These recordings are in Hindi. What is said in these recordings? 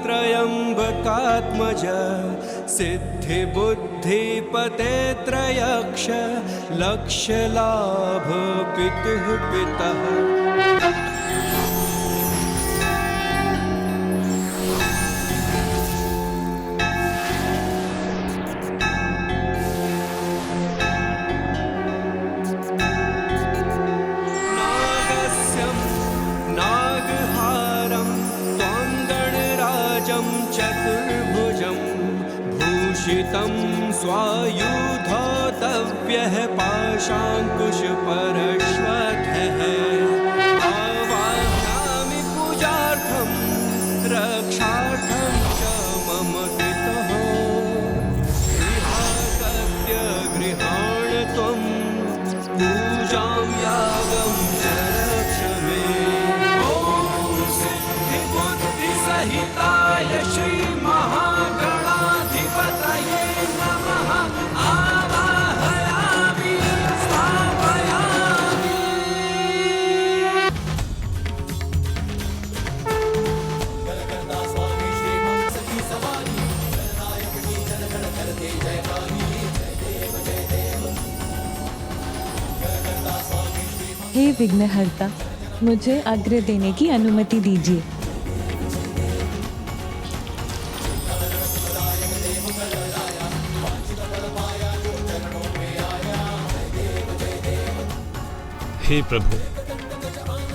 त्र्यम्बकात्मज सिद्धिबुद्धिपते त्रयक्ष लक्ष्यलाभ पितुः पितः। चतुर्भुजं भूषितं स्वायुधोतव्यः पाशाङ्कुशपरश्वतः। आवाहयामि पूजार्थं रक्षार्थं च मम पितः। गृहागत्य गृहाण त्वं पूजां यागं च रक्ष मे। ॐ सिद्धिबुद्धिसहिताय श्री महागणाधिपतये नमः। आवाहयामि स्थापयामि। गणगणता स्वामी श्री सखी सवारी गणनायक की जनगण करते जयकाली। जय देव जय देव। गणगणता स्वामी श्री। हे विघ्नहर्ता, मुझे अग्र देने की अनुमति दीजिए। हे प्रभु,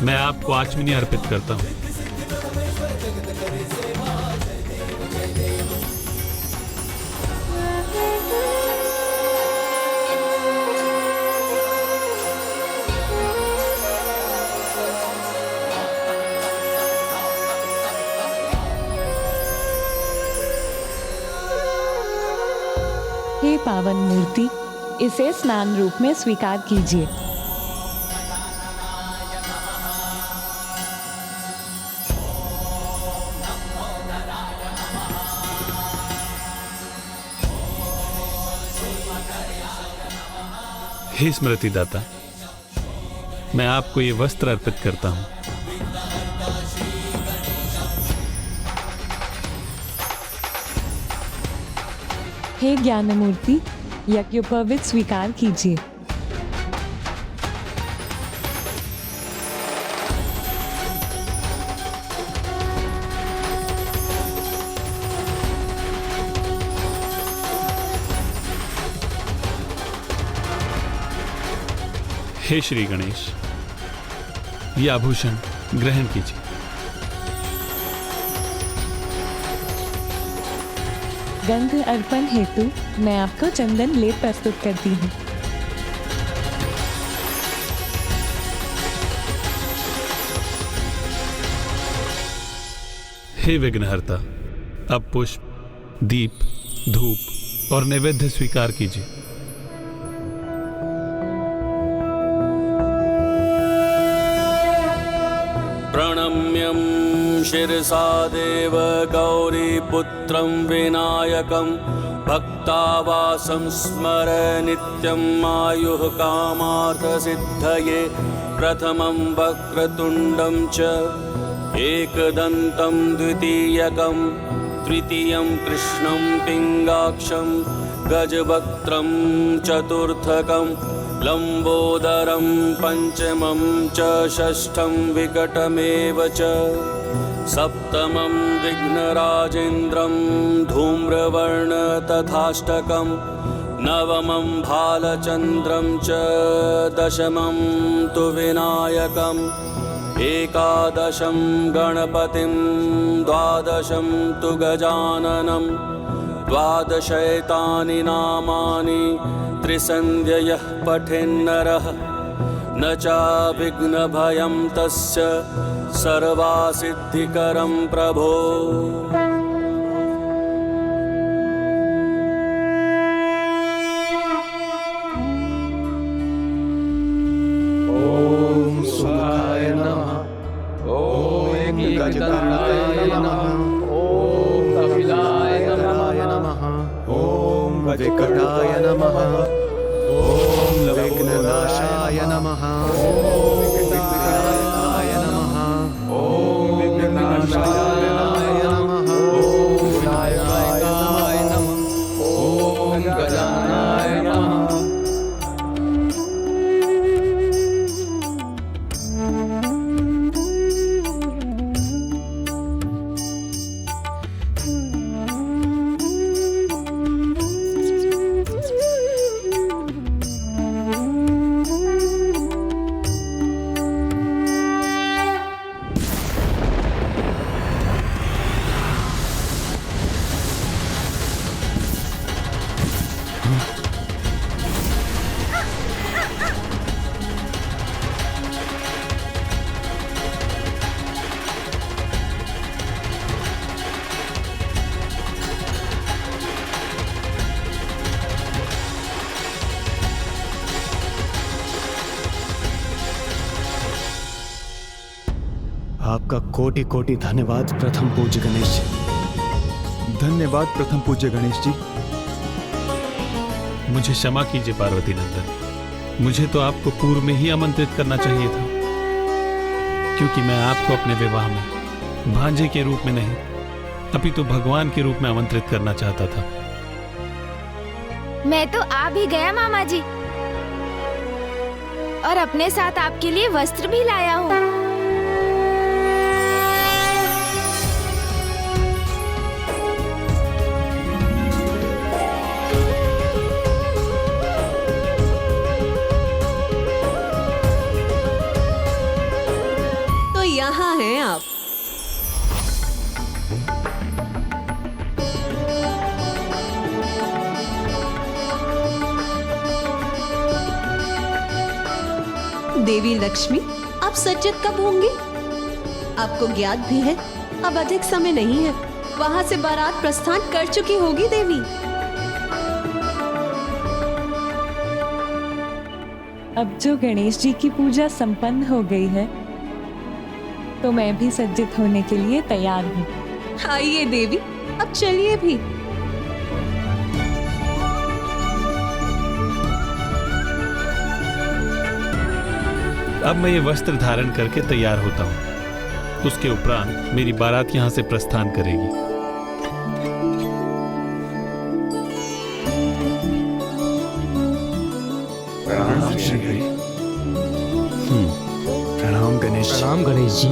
मैं आपको आचमनी अर्पित करता हूँ। हे पावन मूर्ति, इसे स्नान रूप में स्वीकार कीजिए। हे स्मृति दाता, मैं आपको ये वस्त्र अर्पित करता हूँ। हे ज्ञानमूर्ति, यज्ञोपवीत स्वीकार कीजिए। हे श्री गणेश, ये आभूषण ग्रहण कीजिए। गंध अर्पण हेतु मैं आपको चंदन लेप प्रस्तुत करती हूँ। हे विघ्नहर्ता, अब पुष्प, दीप, धूप और नैवेद्य स्वीकार कीजिए। प्रणम्यं शिरसा देव गौरीपुत्रं विनायकं भक्तावासं स्मर नित्यं आयुः कामार्थसिद्धये। प्रथमं वक्रतुण्डं च एकदन्तं द्वितीयकं तृतीयं कृष्णं पिङ्गाक्षं गजवक्त्रं चतुर्थकं लंबोदरं पंचमं च षष्ठं विकटमेव च सप्तमं विघ्नराजेन्द्रं धूम्रवर्ण तथाष्टकं नवमं भालचन्द्रं च दशमं तु विनायकम् एकादशं गणपतिं द्वादशं तु गजाननं द्वादशैतानि नामानि त्रिसन्ध्ययः पठेन्नरः न चाविघ्नभयं तस्य सर्वासिद्धिकरं प्रभो। ओम सुखाय नमः। ओम गजकर्णाय नमः। ओम कपिलाय नमः। ओम विकटाय नमः। ओम विघ्ननाशाय नमः। ओम विघ्ननाशाय नमः। ओम विघ्ननाशाय नमः। आपका कोटि कोटि धन्यवाद प्रथम पूज्य गणेश जी। धन्यवाद प्रथम पूज्य गणेश जी। मुझे क्षमा कीजिए पार्वती नंदन, मुझे तो आपको पूर्व में ही आमंत्रित करना चाहिए था, क्योंकि मैं आपको अपने विवाह में भांजे के रूप में नहीं अपितु भगवान के रूप में आमंत्रित करना चाहता था। मैं तो आ भी गया मामा जी, और अपने साथ आपके लिए वस्त्र भी लाया हूँ। तो यहाँ हैं आप। देवी लक्ष्मी, आप सज्जित कब होंगे? आपको ज्ञात भी है अब अधिक समय नहीं है, वहां से बारात प्रस्थान कर चुकी होगी देवी। अब जो गणेश जी की पूजा संपन्न हो गई है, तो मैं भी सज्जित होने के लिए तैयार हूँ। आइए देवी, अब चलिए भी। अब मैं ये वस्त्र धारण करके तैयार होता हूँ। उसके उपरांत मेरी बारात यहाँ से प्रस्थान करेगी। प्रणाम श्री हरि। प्रणाम गणेश जी। प्रणाम गणेश जी।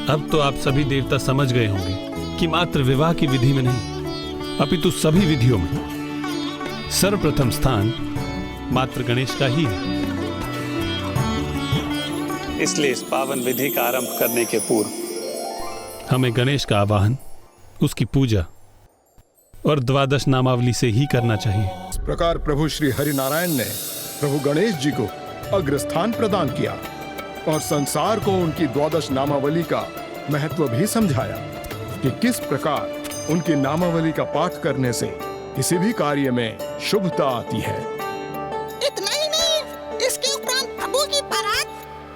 अब तो आप सभी देवता समझ गए होंगे कि मात्र विवाह की विधि में नहीं अपितु सभी विधियों में सर्वप्रथम स्थान मात्र गणेश का ही है। इसलिए इस पावन विधि का आरंभ करने के पूर्व हमें गणेश का आवाहन, उसकी पूजा और द्वादश नामावली से ही करना चाहिए। इस प्रकार प्रभु श्री हरिनारायण ने प्रभु गणेश जी को अग्रस्थान प्रदान किया और संसार को उनकी द्वादश नामावली का महत्व भी समझाया कि किस प्रकार उनकी नामावली का पाठ करने से किसी भी कार्य में शुभता आती है। इतना ही नहीं, इसके उपरांत प्रभु की बारात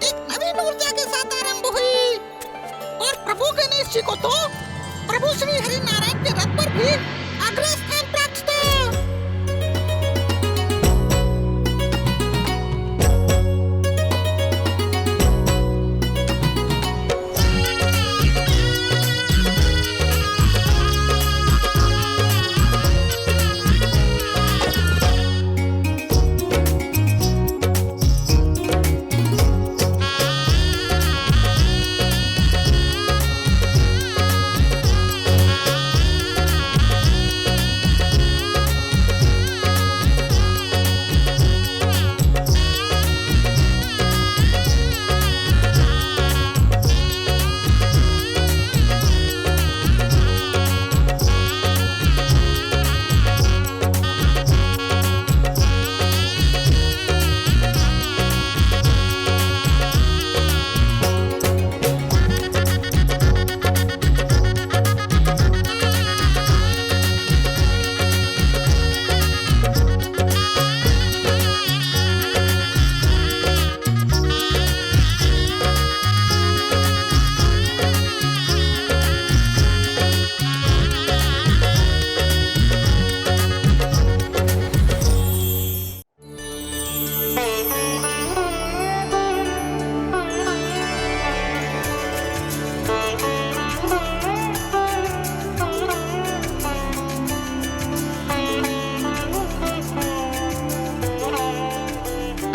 एक नवीन ऊर्जा के साथ आरंभ हुई और प्रभु गणेश जी को तो प्रभु श्री हरिनारायण के रथ पर भी अग्रस्थान प्राप्त था।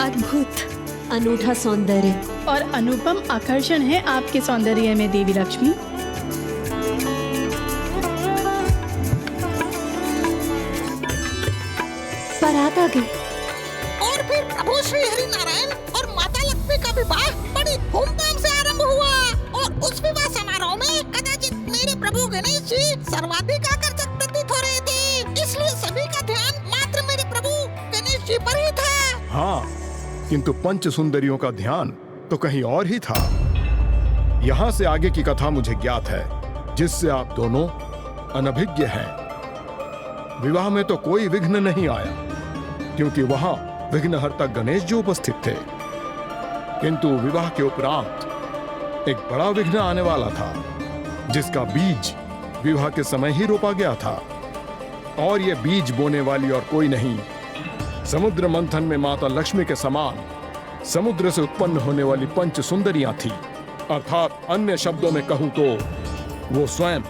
अद्भुत अनूठा सौंदर्य और अनुपम आकर्षण है आपके सौंदर्य में देवी लक्ष्मी। बारात आ गई और फिर प्रभु श्री हरिनारायण और माता लक्ष्मी का विवाह बड़ी धूमधाम से आरंभ हुआ और उस विवाह समारोह में कदाचित मेरे प्रभु गणेश जी सर्वाधिक आकर्षक प्रतीत हो रहे थे, इसलिए सभी का ध्यान मात्र मेरे प्रभु गणेश जी पर ही था। हाँ, किंतु पंच सुंदरियों का ध्यान तो कहीं और ही था। यहाँ से आगे की कथा मुझे ज्ञात है, जिससे आप दोनों अनभिज्ञ हैं। विवाह में तो कोई विघ्न नहीं आया, क्योंकि वहां विघ्नहर्ता गणेश जी उपस्थित थे। किंतु विवाह के उपरांत एक बड़ा विघ्न आने वाला था, जिसका बीज विवाह के समय ही रोपा गया था। और यह बीज बोने वाली और कोई नहीं, समुद्र मंथन में माता लक्ष्मी के समान समुद्र से उत्पन्न होने वाली पंच सुंदरियां थी। अर्थात अन्य शब्दों में कहूं तो वो स्वयं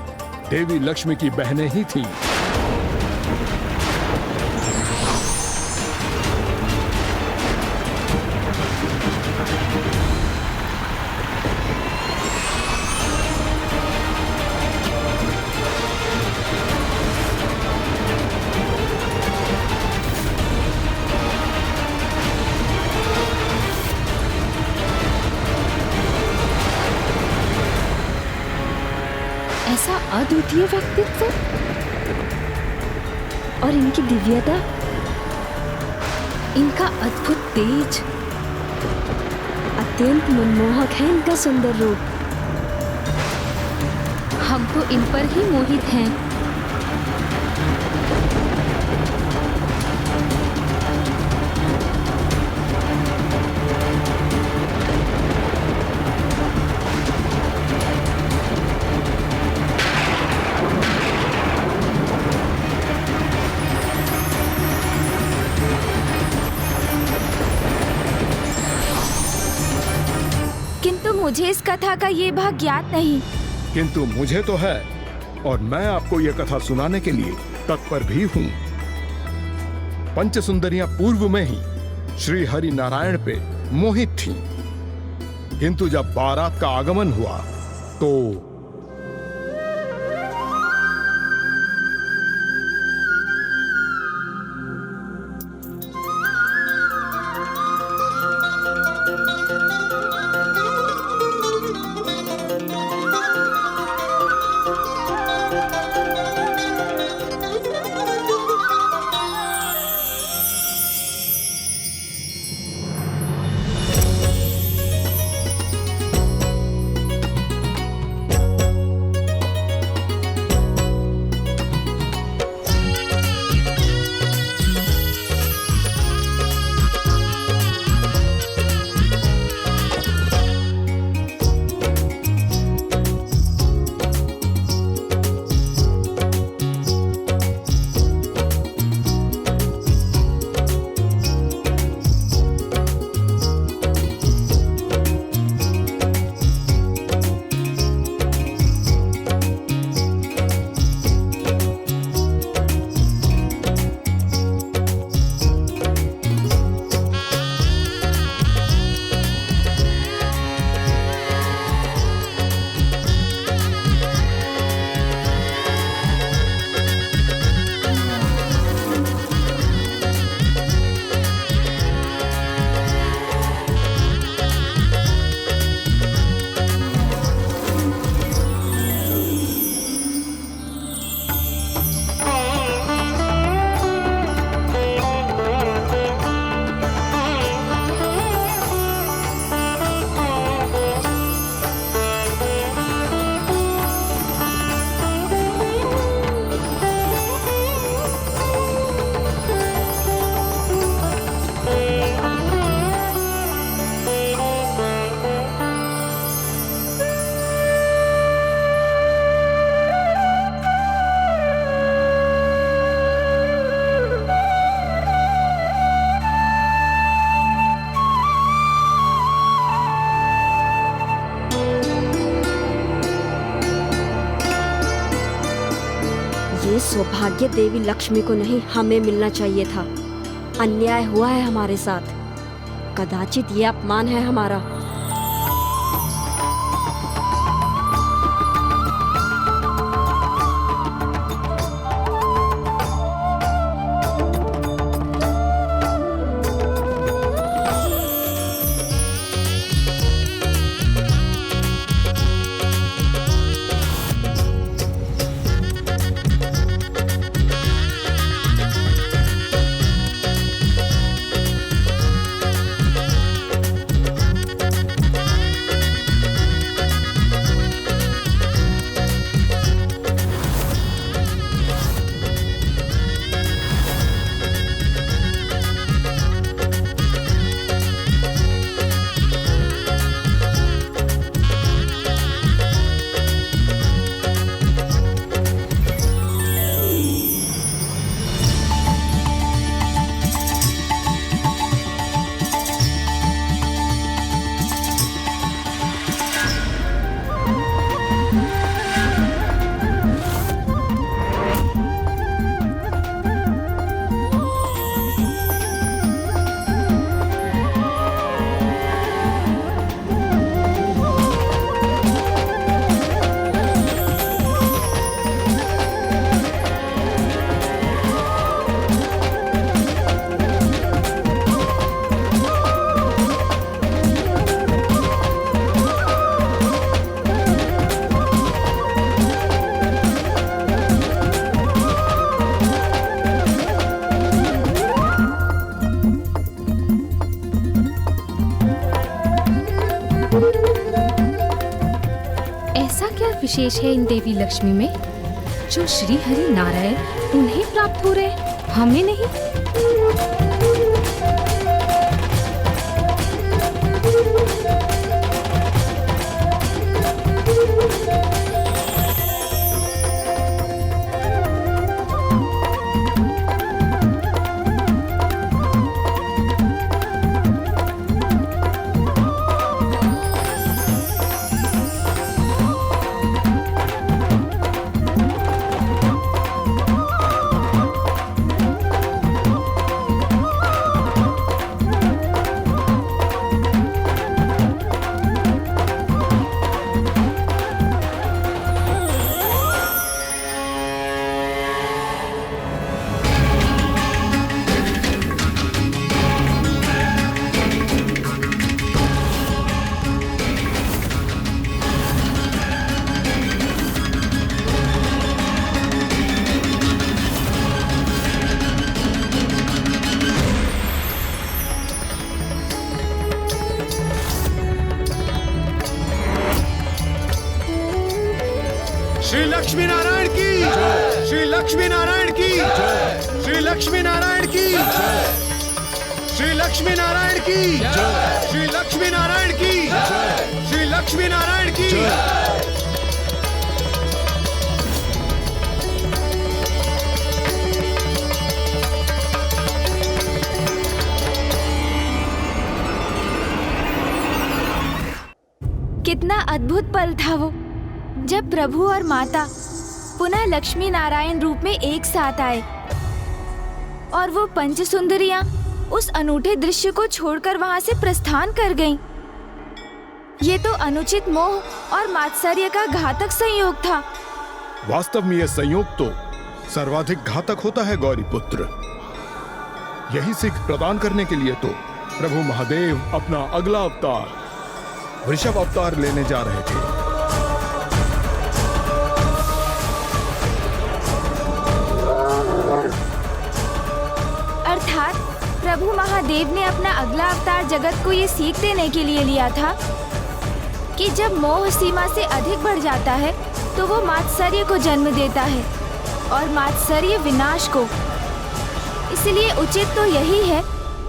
देवी लक्ष्मी की बहनें ही थीं। ऐसा अद्वितीय व्यक्तित्व और इनकी दिव्यता, इनका अद्भुत तेज, अत्यंत मनमोहक है इनका सुंदर रूप। हम तो इन पर ही मोहित हैं। मुझे इस कथा का ये भाग ज्ञात नहीं। किंतु मुझे तो है, और मैं आपको यह कथा सुनाने के लिए तत्पर भी हूं। पंच सुंदरियां पूर्व में ही श्री हरि नारायण पे मोहित थीं, किंतु जब बारात का आगमन हुआ तो ये सौभाग्य देवी लक्ष्मी को नहीं, हमें मिलना चाहिए था। अन्याय हुआ है हमारे साथ, कदाचित ये अपमान है हमारा। विशेष है इन देवी लक्ष्मी में जो श्री हरि नारायण उन्हें प्राप्त हो रहे, हमें नहीं? श्री लक्ष्मी नारायण की, श्री लक्ष्मी नारायण की, श्री लक्ष्मी नारायण की, श्री लक्ष्मी नारायण की, श्री लक्ष्मी नारायण की, श्री लक्ष्मी नारायण की। कितना अद्भुत पल था वो, जब प्रभु और माता पुनः लक्ष्मी नारायण रूप में एक साथ आए और वो पंच सुंदरियां उस अनूठे दृश्य को छोड़कर वहां से प्रस्थान कर गईं। ये तो अनुचित मोह और मात्सर्य का घातक संयोग था। वास्तव में यह संयोग तो सर्वाधिक घातक होता है गौरी पुत्र। यही सीख प्रदान करने के लिए तो प्रभु महादेव अपना अगला अवतार वृषभ अवतार लेने जा रहे थे। अर्थात प्रभु महादेव ने अपना अगला अवतार जगत को ये सीख देने के लिए लिया था कि जब मोह सीमा से अधिक बढ़ जाता है तो वो मात्सर्य को जन्म देता है और मात्सर्य विनाश को। इसलिए उचित तो यही है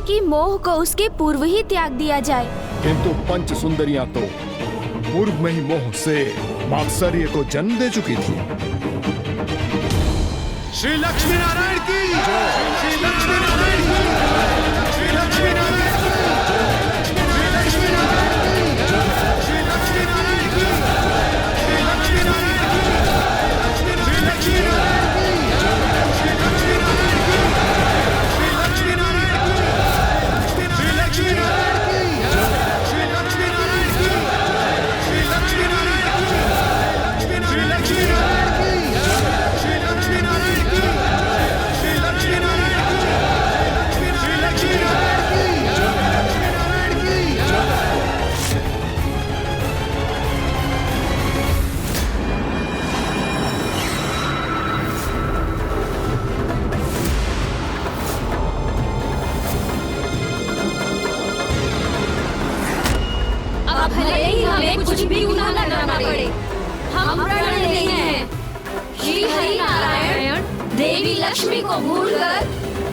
कि मोह को उसके पूर्व ही त्याग दिया जाए। किंतु पंच सुंदरियां तो पूर्व में ही मोह से मात्सर्य को जन्म दे चुकी थी। श्री लक्ष्मी नारायण की, श्री लक्ष्मी नारायण की, श्री लक्ष्मी नारायण की, श्री लक्ष्मी नारायण की, श्री लक्ष्मी नारायण की, श्री लक्ष्मी नारायण की, श्री लक्ष्मी नारायण की, श्री लक्ष्मी नारायण की, श्री लक्ष्मी नारायण की, श्री लक्ष्मी नारायण की, श्री लक्ष्मी नारायण की, श्री लक्ष्मी नारायण की, श्री लक्ष्मी नारायण की, श्री लक्ष्मी नारायण की, श्री लक्ष्मी नारायण की, श्री लक्ष्मी नारायण की, नारायण की। अब भले ही हमें कुछ भी गुनाह न करना पड़े, हम प्रण नहीं हैं। श्री हरि नारायण देवी लक्ष्मी को भूलकर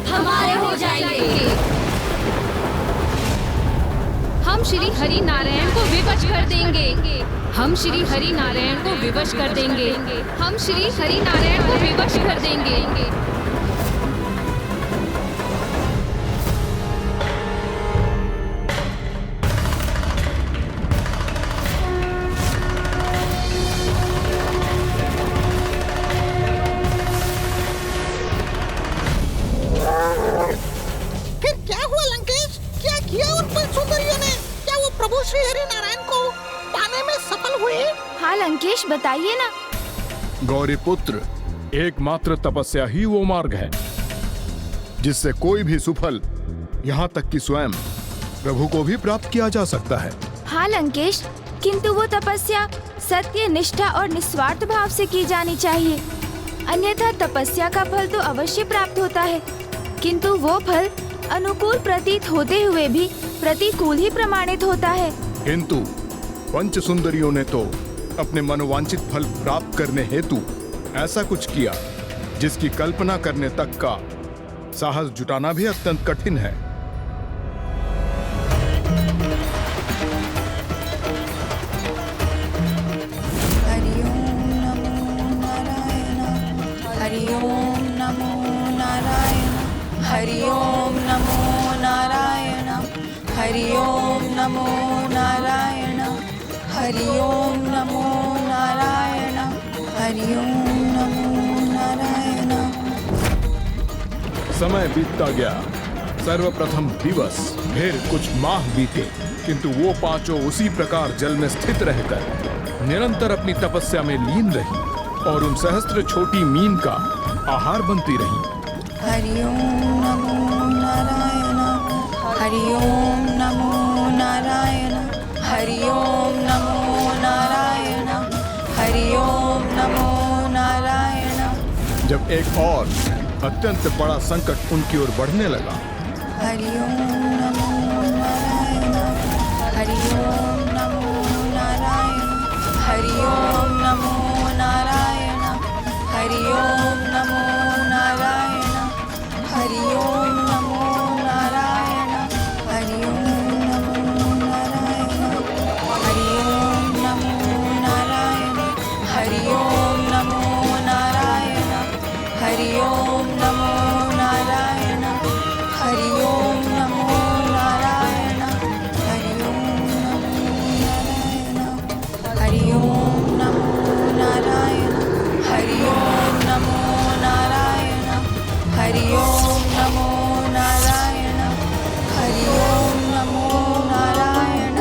हमारे हो जाएंगे। हम श्री हरि नारायण को विवश कर देंगे। हम श्री हरि नारायण को विवश कर देंगे। हम श्री हरि नारायण को विवश कर देंगे। फिर क्या हुआ लंकेश? क्या किया उन पंच सुंदरियों ने? क्या वो प्रभु श्री हरि नारायण को पाने में सफल हुए? हाँ लंकेश, बताइए ना। गौरी पुत्र, एकमात्र तपस्या ही वो मार्ग है जिससे कोई भी सुफल, यहाँ तक कि स्वयं प्रभु को भी प्राप्त किया जा सकता है। हाँ लंकेश, किंतु वो तपस्या सत्य, निष्ठा और निस्वार्थ भाव से की जानी चाहिए। अन्यथा तपस्या का फल तो अवश्य प्राप्त होता है, किंतु वो फल अनुकूल प्रतीत होते हुए भी प्रतिकूल ही प्रमाणित होता है। किंतु पंच सुंदरियों ने तो अपने मनोवांछित फल प्राप्त करने हेतु ऐसा कुछ किया जिसकी कल्पना करने तक का साहस जुटाना भी अत्यंत कठिन है। हरि ओम नमो नारायण, हरि ओम नमो नारायण, हरि ओम नमो नारायण, हरि ओम नमो नारायण, हरि ओम नमो नारायण। समय बीतता गया। सर्वप्रथम दिवस, फिर कुछ माह बीते, किंतु वो पांचों उसी प्रकार जल में स्थित रहकर निरंतर अपनी तपस्या में लीन रही और उन सहस्त्र छोटी मीन का आहार बनती रही। हरि ओम नमो नारायण, हरि ओम नमो नारायण, हरि ओम नमो नारायण, हरि ओम नमो नारायण। जब एक और अत्यंत बड़ा संकट उनकी ओर बढ़ने लगा। हरि ओम नमो नारायण, हरि ओम नमो नारायण, हरि ओम नमो नारायण, हरि ओम नमो नारायण, हरि ओम नमो नारायण, हरि ओम नमो नारायण, हरि ओम नमो नारायण, हरि ओम नमो नारायण, हरि ओम नमो नारायण, हरि ओम नमो नारायण, हरि ओम नमो नारायण, हरि ओम नमो नारायण, हरि ओम नमो नारायण, हरि ओम नमो नारायण।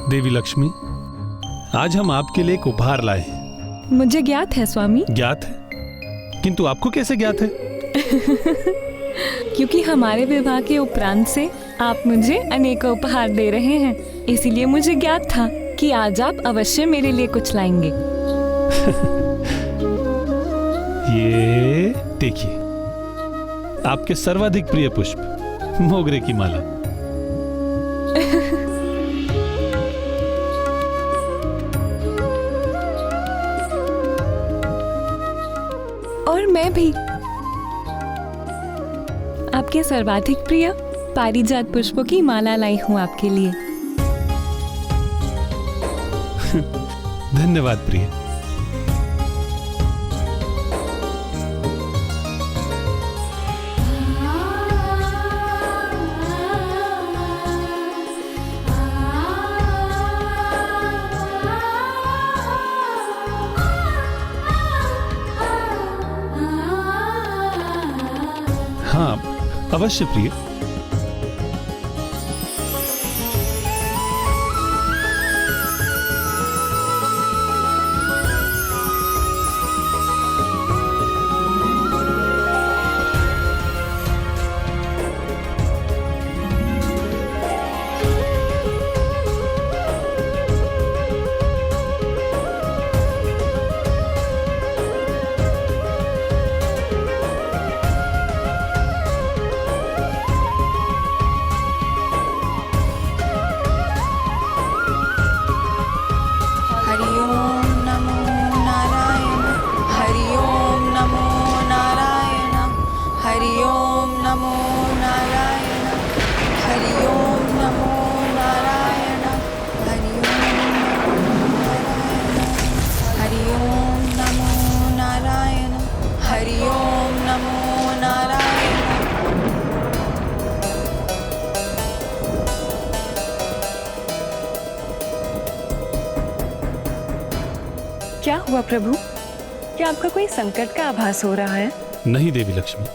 देवी लक्ष्मी, आज हम आपके लिए एक उपहार लाए हैं। मुझे ज्ञात है स्वामी। ज्ञात है? किंतु आपको कैसे ज्ञात है? क्योंकि हमारे विवाह के उपरांत से आप मुझे अनेकों उपहार दे रहे हैं, इसीलिए मुझे ज्ञात था कि आज आप अवश्य मेरे लिए कुछ लाएंगे। ये देखिए, आपके सर्वाधिक प्रिय पुष्प, मोगरे की माला। और मैं भी आपके सर्वाधिक प्रिय पारिजात पुष्पों की माला लाई हूं आपके लिए। धन्यवाद प्रिय। हाँ, अवश्य प्रिय। क्या हुआ प्रभु? क्या आपका कोई संकट का आभास हो रहा है? नहीं देवी लक्ष्मी,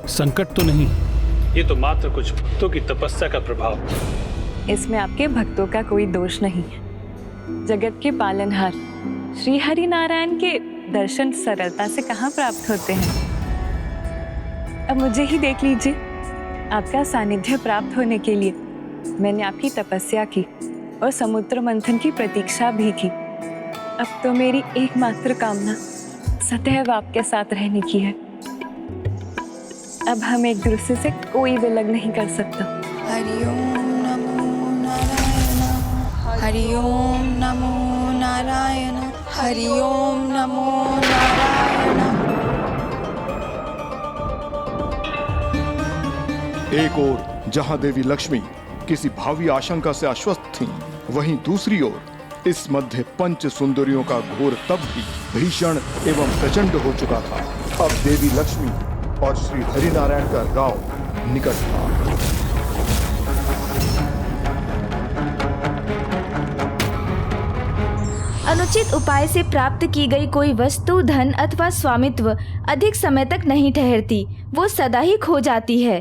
संकट तो नहीं, ये तो मात्र कुछ भक्तों की तपस्या का प्रभाव। इसमें आपके भक्तों का कोई दोष नहीं है। जगत के पालनहार श्री हरि नारायण के दर्शन सरलता से कहाँ प्राप्त होते हैं। अब मुझे ही देख लीजिए, आपका सानिध्य प्राप्त होने के लिए मैंने आपकी तपस्या की और समुद्र मंथन की प्रतीक्षा भी की। अब तो मेरी एकमात्र कामना सदैव आपके साथ रहने की है। अब हम एक दूसरे से कोई भी अलग नहीं कर सकता। हरि ओम नमो नारायण हरि ओम नमो नारायण हरि ओम नमो नारायण। एक ओर जहां देवी लक्ष्मी किसी भावी आशंका से आश्वस्त थीं, वहीं दूसरी ओर इस मध्य पंच सुंदरियों का घोर तप भी भीषण एवं प्रचंड हो चुका था। अब देवी लक्ष्मी और श्री हरिनारायण का गांव निकट था। अनुचित उपाय से प्राप्त की गई कोई वस्तु, धन अथवा स्वामित्व अधिक समय तक नहीं ठहरती, वो सदा ही खो जाती है।